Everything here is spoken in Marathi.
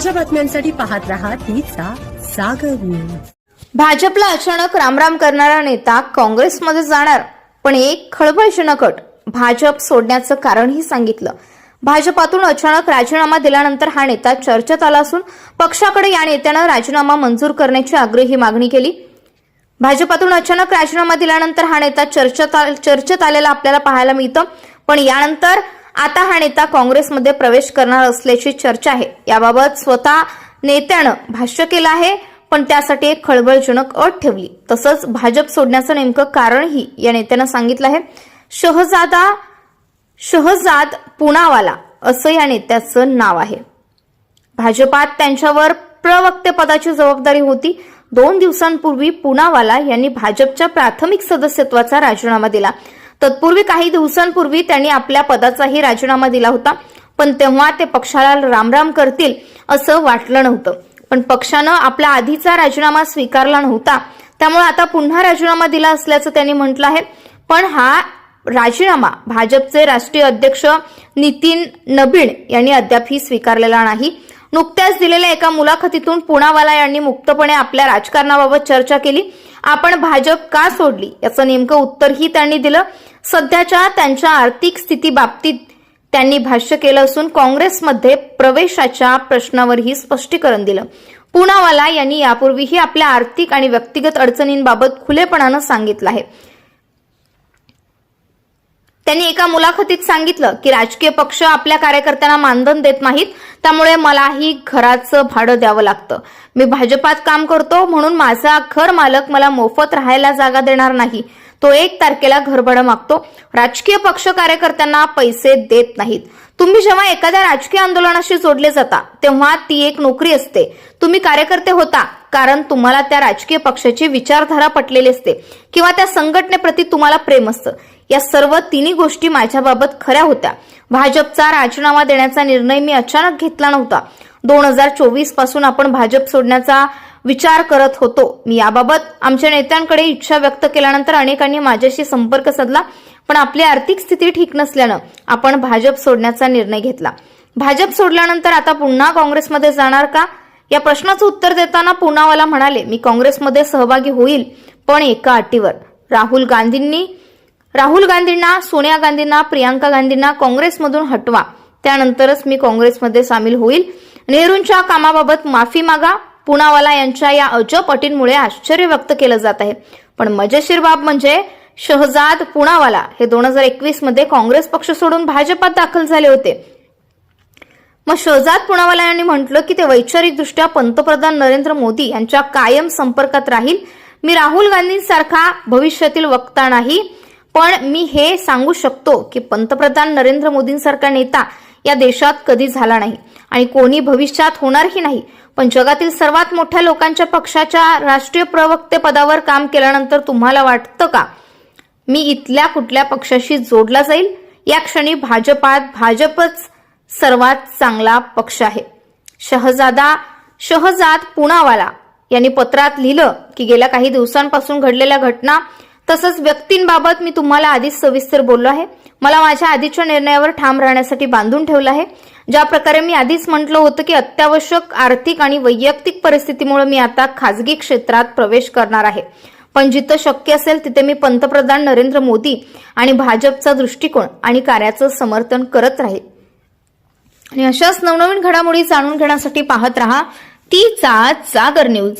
ताज्या बातम्यांसाठी पाहत रहा तीचा सागर न्यूज। भाजपला अचानक रामराम करणारा नेता काँग्रेसमध्ये जाणार, पण एक खळबळजनक अट, भाजप सोडण्याचं कारणही सांगितलं। भाजपातून अचानक राजीनामा दिल्यानंतर हा नेता चर्चेत आला असून पक्षाकडे या नेत्यानं राजीनामा मंजूर करण्याची आग्रही मागणी केली। भाजपातून अचानक राजीनामा दिल्यानंतर हा नेता चर्चेत आलेला आपल्याला पाहायला मिळतं, पण यानंतर आता हा नेता काँग्रेसमध्ये प्रवेश करणार असल्याची चर्चा आहे। याबाबत स्वतः नेत्यानं भाष्य केलं आहे, पण त्यासाठी एक खळबळजनक अट ठेवली। तसंच भाजप सोडण्याचं नेमकं कारणही या नेत्यानं सांगितलं आहे। शहजाद पुनावाला असं या नेत्याचं नाव आहे। भाजपात त्यांच्यावर प्रवक्ते पदाची जबाबदारी होती। 2 दिवसांपूर्वी पुनावाला यांनी भाजपच्या प्राथमिक सदस्यत्वाचा राजीनामा दिला। तत्पूर्वी काही दिवसांपूर्वी त्यांनी आपल्या पदाचाही राजीनामा दिला होता, पण तेव्हा ते पक्षाला रामराम करतील असं वाटलं नव्हतं। पण पक्षानं आपला आधीचा राजीनामा स्वीकारला नव्हता, त्यामुळे आता पुन्हा राजीनामा दिला असल्याचं त्यांनी म्हटलं आहे। पण हा राजीनामा भाजपचे राष्ट्रीय अध्यक्ष नितीन नबीन यांनी अद्यापही स्वीकारलेला नाही। नुकत्याच दिलेल्या एका मुलाखतीतून पुनावाला यांनी मुक्तपणे आपल्या राजकारणाबाबत चर्चा केली। आपण भाजप का सोडली याचं नेमकं उत्तरही त्यांनी दिलं। सध्याच्या त्यांच्या आर्थिक स्थितीबाबतीत त्यांनी भाष्य केलं असून काँग्रेसमध्ये प्रवेशाच्या प्रश्नावरही स्पष्टीकरण दिलं। पुनावाला यांनी यापूर्वीही आपल्या आर्थिक आणि व्यक्तिगत अडचणींबाबत खुलेपणानं सांगितलं आहे। त्यांनी एका मुलाखतीत सांगितलं की राजकीय पक्ष आपल्या कार्यकर्त्यांना मानधन देत नाहीत, त्यामुळे मलाही घराचं भाडं द्यावं लागतं। मी भाजपात काम करतो म्हणून माझा घर मालक मला मोफत राहायला जागा देणार नाही। तो 1 तारखेला घरभाडं मागतो। राजकीय पक्ष कार्यकर्त्यांना पैसे देत नाहीत। तुम्ही जेव्हा एखाद्या राजकीय आंदोलनाशी जोडले जाता तेव्हा ती एक नोकरी असते। तुम्ही कार्यकर्ते होता कारण तुम्हाला त्या राजकीय पक्षाची विचारधारा पटलेली असते किंवा त्या संघटनेप्रती तुम्हाला प्रेम असतं। या सर्व तिन्ही गोष्टी माझ्याबाबत खऱ्या होत्या। भाजपचा राजीनामा देण्याचा निर्णय मी अचानक घेतला नव्हता। 2024 पासून आपण भाजप सोडण्याचा विचार करत होतो। मी याबाबत आमच्या नेत्यांकडे इच्छा व्यक्त केल्यानंतर अनेकांनी माझ्याशी संपर्क साधला, पण आपली आर्थिक स्थिती ठीक नसल्यानं आपण भाजप सोडण्याचा निर्णय घेतला। भाजप सोडल्यानंतर आता पुन्हा काँग्रेसमध्ये जाणार का या प्रश्नाचं उत्तर देताना पुनावाला म्हणाले, मी काँग्रेसमध्ये सहभागी होईल, पण एका अटीवर। राहुल गांधींना, सोनिया गांधींना, प्रियांका गांधींना काँग्रेसमधून हटवा, त्यानंतरच मी काँग्रेसमध्ये सामील होईल। नेहरूंच्या कामाबाबत माफी मागा। पुनावाला यांच्या या अजब अटींमुळे आश्चर्य व्यक्त केलं जात आहे। पण मजेशीर बाब म्हणजे शहजाद पुनावाला हे 2021 मध्ये काँग्रेस पक्ष सोडून भाजपात दाखल झाले होते। मग शहजाद पुनावाला यांनी म्हटलं की ते वैचारिकदृष्ट्या पंतप्रधान नरेंद्र मोदी यांच्या कायम संपर्कात राहील। मी राहुल गांधींसारखा भविष्यातील वक्ता नाही, पण मी हे सांगू शकतो की पंतप्रधान नरेंद्र मोदींसारखा नेता या देशात कधी झाला नाही आणि कोणी भविष्यात होणारही नाही। पण जगातील सर्वात मोठ्या लोकांच्या पक्षाच्या राष्ट्रीय प्रवक्ते पदावर काम केल्यानंतर तुम्हाला वाटतं का मी इथल्या कुठल्या पक्षाशी जोडला जाईल? या क्षणी भाजपच सर्वात चांगला पक्ष आहे। शहजाद पुनावाला यांनी पत्रात लिहिलं की गेल्या काही दिवसांपासून घडलेल्या घटना तसंच व्यक्तींबाबत मी तुम्हाला आधीच सविस्तर बोललो आहे। मला माझ्या आधीच्या निर्णयावर ठाम राहण्यासाठी बांधून ठेवलं आहे। ज्या प्रकारे मी आधीच म्हटलं होतं की अत्यावश्यक आर्थिक आणि वैयक्तिक परिस्थितीमुळे मी आता खासगी क्षेत्रात प्रवेश करणार आहे, पण जिथं शक्य असेल तिथे मी पंतप्रधान नरेंद्र मोदी आणि भाजपचा दृष्टिकोन आणि कार्याचं समर्थन करत राहील। आणि अशाच नवनवीन घडामोडी जाणून घेण्यासाठी पाहत रहा तीचा जागर न्यूज।